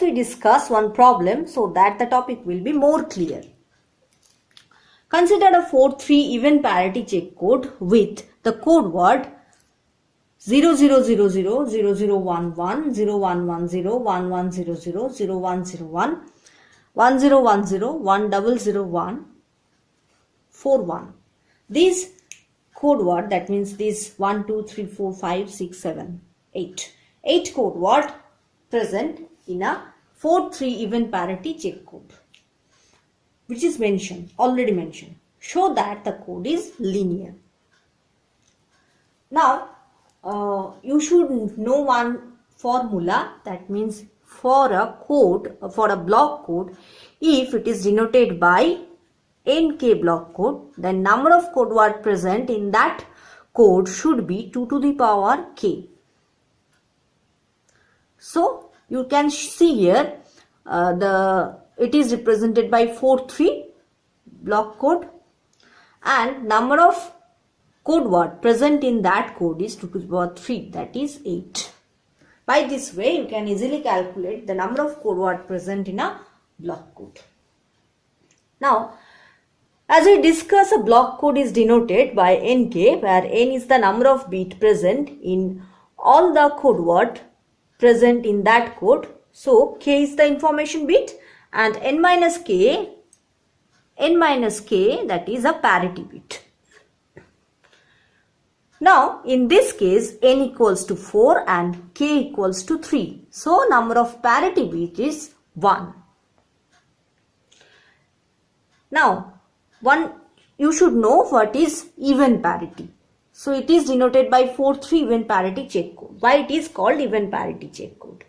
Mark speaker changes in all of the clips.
Speaker 1: we discuss one problem so that the topic will be more clear. Consider a 4-3 even parity check code with the code word 0000, 0011, 0110, 1100, 0101, 1010, 1001, 41. These code word, that means these 1, 2, 3, 4, 5, 6, 7, 8. 8 code word present in a 4-3 even parity check code, which is already mentioned. Show that the code is linear. Now, you should know one formula, that means for a block code, if it is denoted by NK block code, then number of code word present in that code should be 2 to the power k. So you can see here it is represented by 4-3 block code, and number of code word present in that code is 2 to the power 3, that is 8. By this way you can easily calculate the number of code word present in a block code. Now, as we discuss, a block code is denoted by NK, where N is the number of bit present in all the code word present in that code. So K is the information bit, and N minus K, that is a parity bit. Now in this case, N equals to 4 and K equals to 3. So number of parity bit is 1. Now you should know what is even parity. So it is denoted by 4-3 even parity check code. Why it is called even parity check code?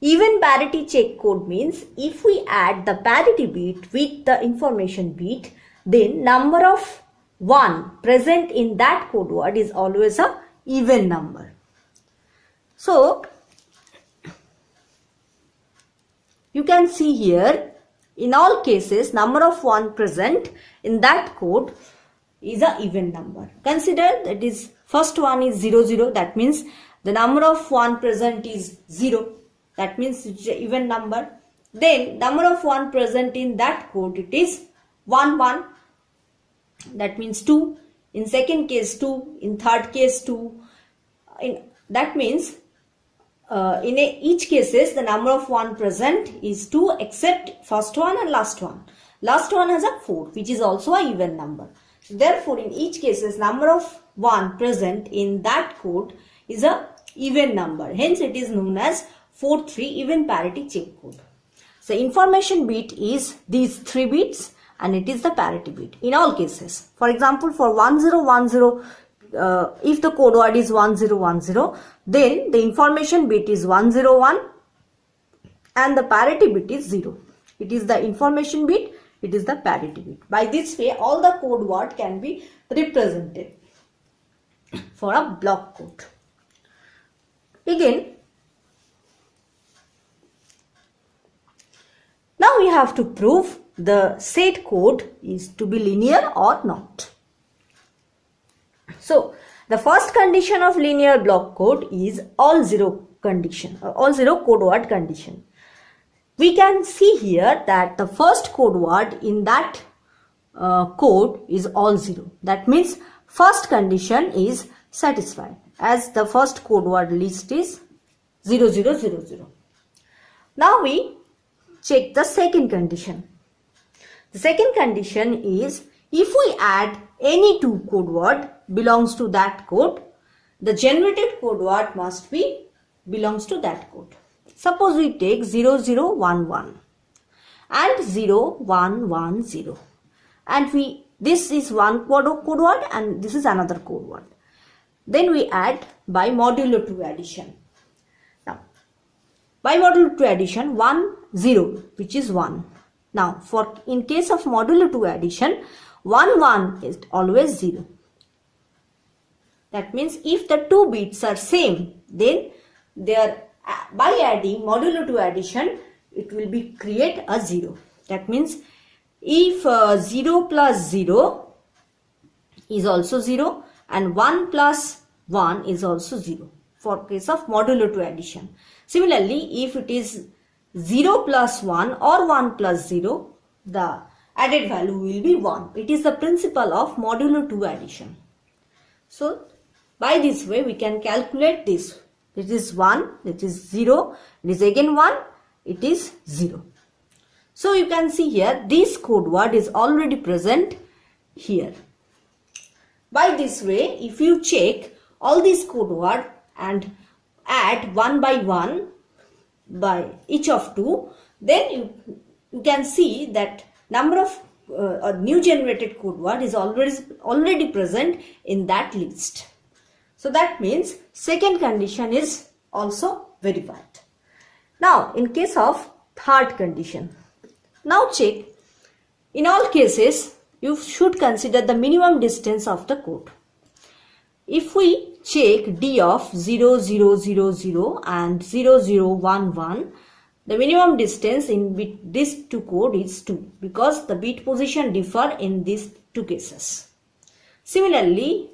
Speaker 1: Even parity check code means if we add the parity bit with the information bit, then number of 1 present in that code word is always a even number. So you can see here, in all cases, number of 1 present in that code is a even number. Consider that is first one is 00, that means the number of 1 present is 0, that means it's an even number. Then number of 1 present in that code, it is 1, 1, that means 2. In second case 2, in third case 2. That means in each cases the number of 1 present is 2 except first one and last one. Last one has a 4, which is also a even number. Therefore, in each cases number of 1 present in that code is a even number. Hence, it is known as 4-3 even parity check code. So information bit is these 3 bits and it is the parity bit in all cases. For example, for 1010, if the code word is 1010, then the information bit is 101 and the parity bit is 0. It is the information bit, it is the parity bit. By this way, all the code word can be represented for a block code. Again, now we have to prove the said code is to be linear or not. So the first condition of linear block code is all zero code word condition. We can see here that the first code word in that code is all 0. That means first condition is satisfied, as the first code word list is 0000. Now we check the second condition. The second condition is if we add any 2 code word belongs to that code, the generated code word must be belongs to that code. Suppose we take 0011 and 0110, and this is one code word and this is another code word. Then we add by modulo 2 addition. Now by modulo 2 addition, 1 0, which is 1. Now in case of modulo 2 addition, 1 1 is always 0. That means if the 2 bits are same, then by adding modulo 2 addition, it will be create a 0. That means if 0 plus 0 is also 0 and 1 plus 1 is also 0 for case of modulo 2 addition. Similarly, if it is 0 plus 1 or 1 plus 0, the added value will be 1. It is the principle of modulo 2 addition. So by this way we can calculate this. It is 1, it is 0, it is again 1, it is 0. So you can see here this code word is already present here. By this way, if you check all these code word and add one by one by each of two, then you can see that number of new generated code word is already present in that list. So that means second condition is also verified. Now in case of third condition, now check, in all cases you should consider the minimum distance of the code. If we check D of 0, 0, 0, 0 and 0, 0, 1, 1, the minimum distance in these two code is 2 because the bit position differ in these two cases. Similarly,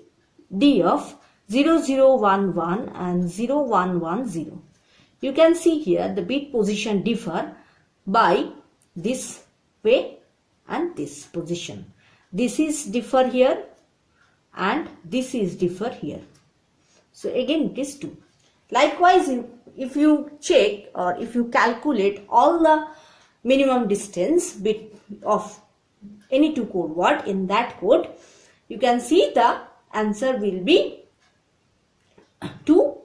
Speaker 1: D of 0, 0, 1, 1 and 0, 1, 1, 0. You can see here the bit position differ by this way and this position. This is differ here and this is differ here. So again it is 2. Likewise, if you check or if you calculate all the minimum distance bit of any two code word in that code, you can see the answer will be 2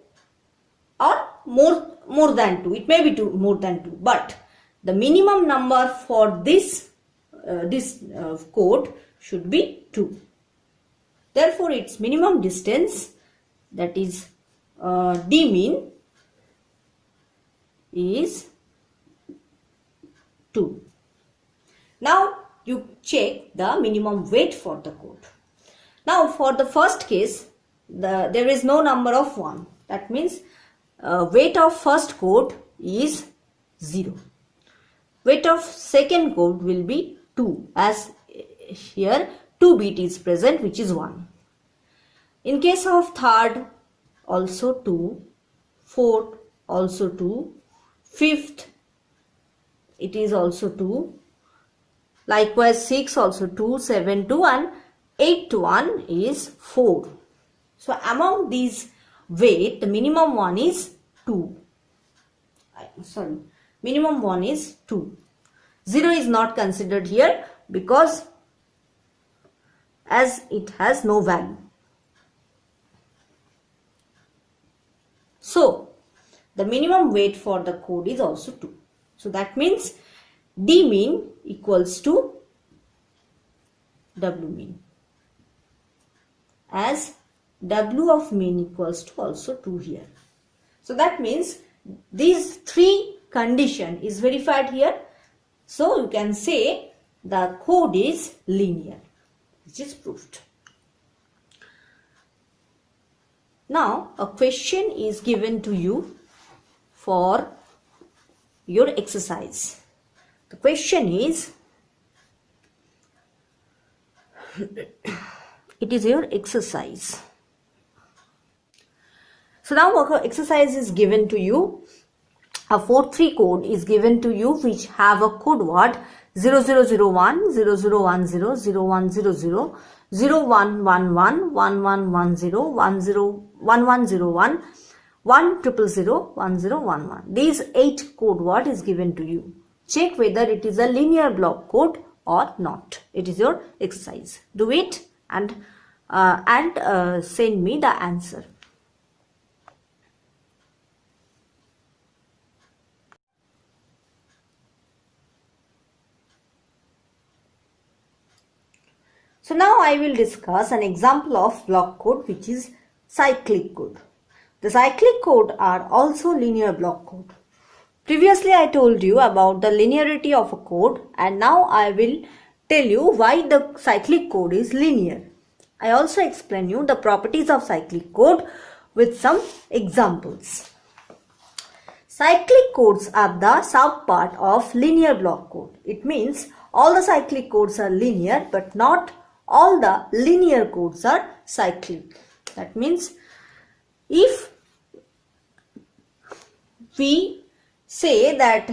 Speaker 1: or more than 2. It may be more than 2, but the minimum number for this code should be 2. Therefore, its minimum distance, that is D mean, is 2. Now you check the minimum weight for the code. Now for the first case, there is no number of 1. That means weight of first code is 0. Weight of second code will be 2, as here 2 bit is present, which is 1. In case of third, also 2, fourth also 2, fifth it is also 2, likewise 6 also 2, 7 2 and 8 1 is 4. So among these weight, the minimum one is 2. Minimum one is 2. 0 is not considered here because as it has no value. So the minimum weight for the code is also 2. So that means D mean equals to W mean, as W of mean equals to also 2 here. So that means these three condition is verified here. So you can say the code is linear, which is proved. Now a question is given to you for your exercise. The question is, it is your exercise. So now our exercise is given to you. A 4-3 code is given to you which have a code word 0001, 0010, 0100, 0111, 1110, 1101, 1000, 1011. These 8 code word is given to you. Check whether it is a linear block code or not. It is your exercise. Do it and send me the answer. So now I will discuss an example of block code which is cyclic code. The cyclic code are also linear block code. Previously I told you about the linearity of a code, and now I will tell you why the cyclic code is linear. I also explain you the properties of cyclic code with some examples. Cyclic codes are the subpart of linear block code. It means all the cyclic codes are linear, but not all the linear codes are cyclic. That means if we say that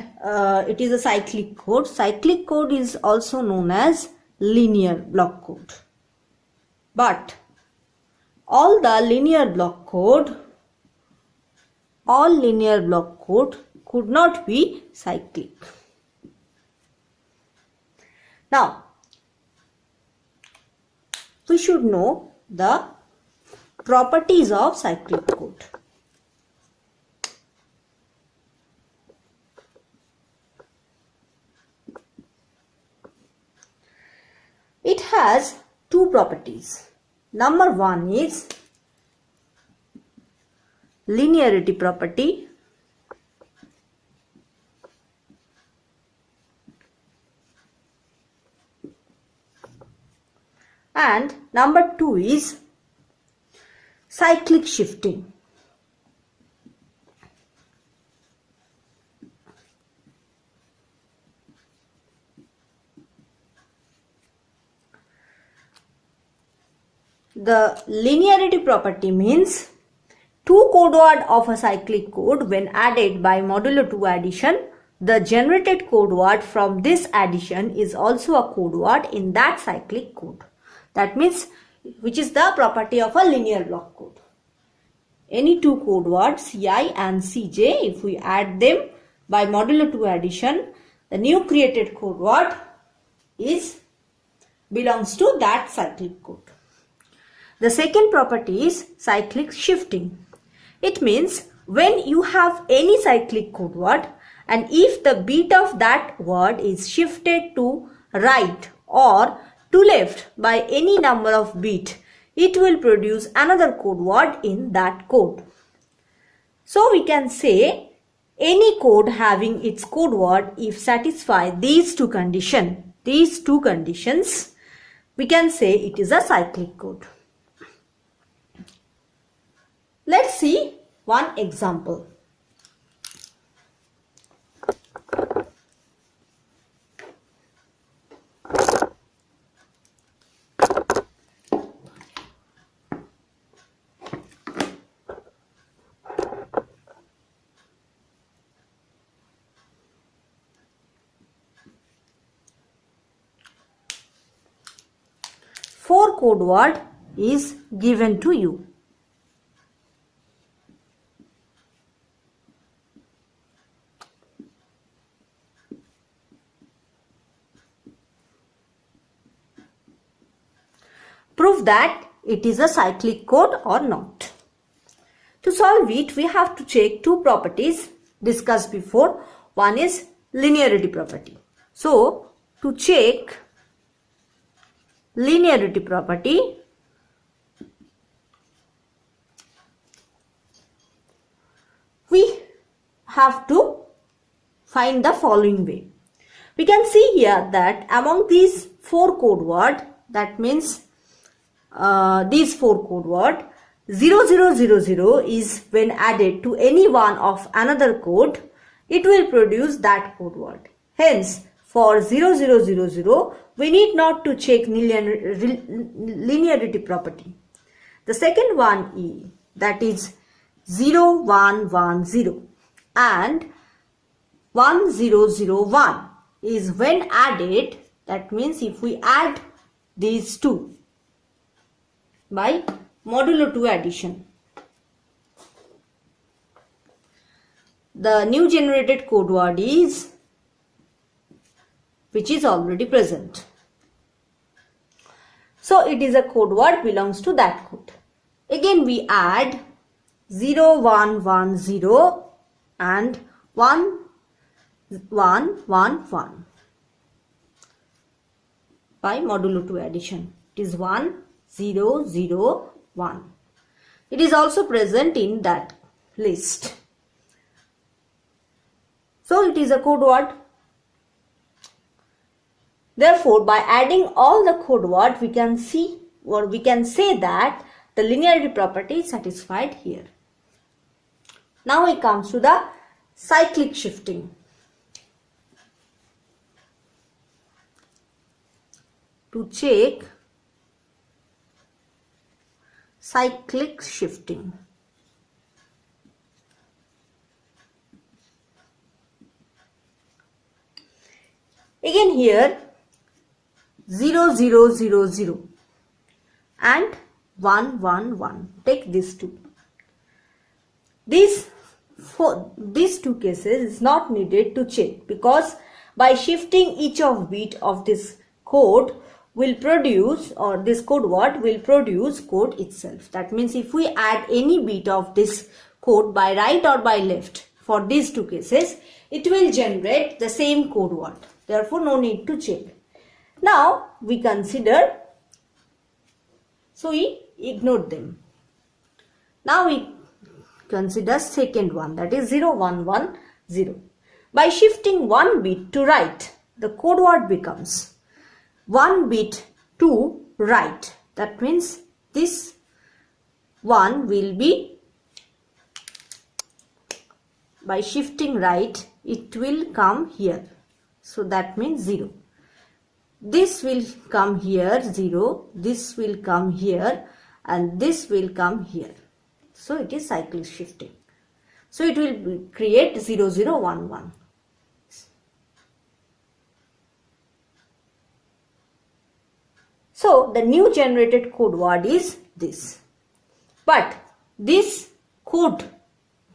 Speaker 1: it is a cyclic code. Cyclic code is also known as linear block code. But all linear block code could not be cyclic. Now, we should know the properties of cyclic code. It has two properties. Number one is linearity property, and number two is cyclic shifting. The linearity property means two code word of a cyclic code when added by modulo 2 addition, the generated code word from this addition is also a code word in that cyclic code. That means, which is the property of a linear block code. Any two code words Ci and Cj, if we add them by modulo 2 addition, the new created code word belongs to that cyclic code. The second property is cyclic shifting. It means when you have any cyclic code word and if the bit of that word is shifted to right or to left by any number of bit, it will produce another code word in that code. So we can say any code having its code word, if satisfy these two conditions, we can say it is a cyclic code. Let's see one example. Four code word is given to you. Prove that it is a cyclic code or not. To solve it, we have to check two properties discussed before. One is linearity property. So, to check linearity property, we have to find the following way. We can see here that among these four code words, that means these four code word 0000 is when added to any one of another code, it will produce that code word. Hence, for 0000 we need not to check linearity property. The second one is, that is 0110 and 1001 is when added, that means if we add these two by modulo 2 addition, the new generated code word is which is already present. So it is a code word belongs to that code. Again we add 0110 and 1111 by modulo 2 addition. It is 1001. It is also present in that list. So it is a code word. Therefore, by adding all the code word, we can see or we can say that the linearity property is satisfied here. Now it comes to the cyclic shifting. To check cyclic shifting, Again here 0 0 0 0 and 1 1 1. Take these two. These two cases is not needed to check, because by shifting each of bit of this code will produce, or this code word will produce code itself. That means if we add any bit of this code by right or by left for these two cases, it will generate the same code word. Therefore no need to check. Now we consider, so we ignored them. Now we consider second one, that is 0 1 1 0. By shifting one bit to right, the code word becomes one bit to right. That means this one will be, by shifting right, it will come here. So that means 0. This will come here 0, this will come here, and this will come here. So it is cyclic shifting. So it will create 0 0 1 1. So the new generated code word is this. But this code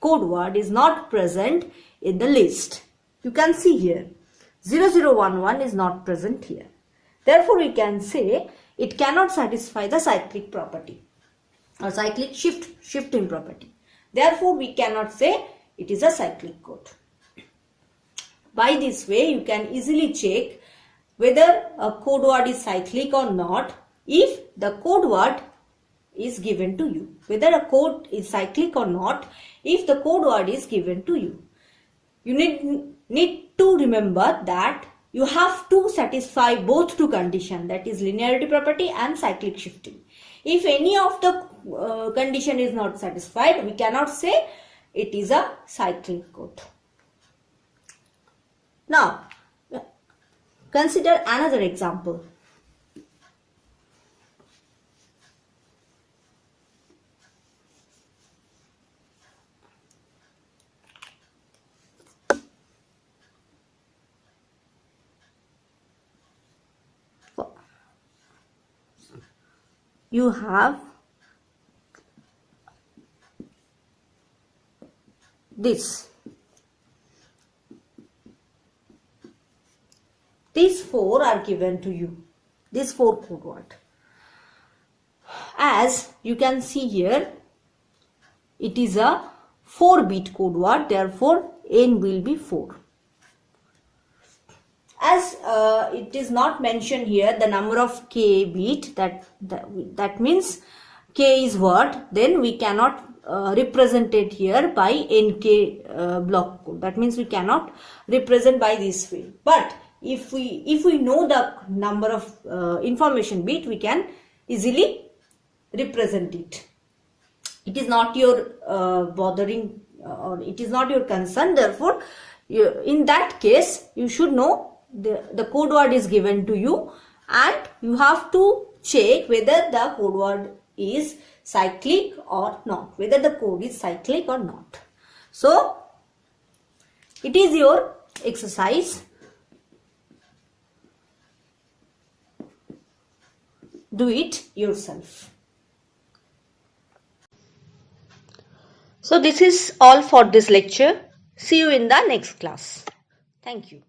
Speaker 1: word is not present in the list. You can see here 0011 is not present here. Therefore we can say it cannot satisfy the cyclic property or cyclic shifting property. Therefore we cannot say it is a cyclic code. By this way you can easily check whether a code word is cyclic or not if the code word is given to you. Whether a code is cyclic or not if the code word is given to you. You need to remember that you have to satisfy both two conditions, that is linearity property and cyclic shifting. If any of the condition is not satisfied, we cannot say it is a cyclic code. Now, consider another example. You have this. These four are given to you. These four code word. As you can see here, it is a 4-bit code word. Therefore, n will be 4. As it is not mentioned here the number of k bit, that means k is what, then we cannot represent it here by nk block code. That means we cannot represent by this way. But if we know the number of information bit, we can easily represent it. It is not your bothering or it is not your concern. Therefore, in that case you should know the code word is given to you and you have to check whether the code word is cyclic or not, whether the code is cyclic or not. So it is your exercise. Do it yourself. So this is all for this lecture. See you in the next class. Thank you.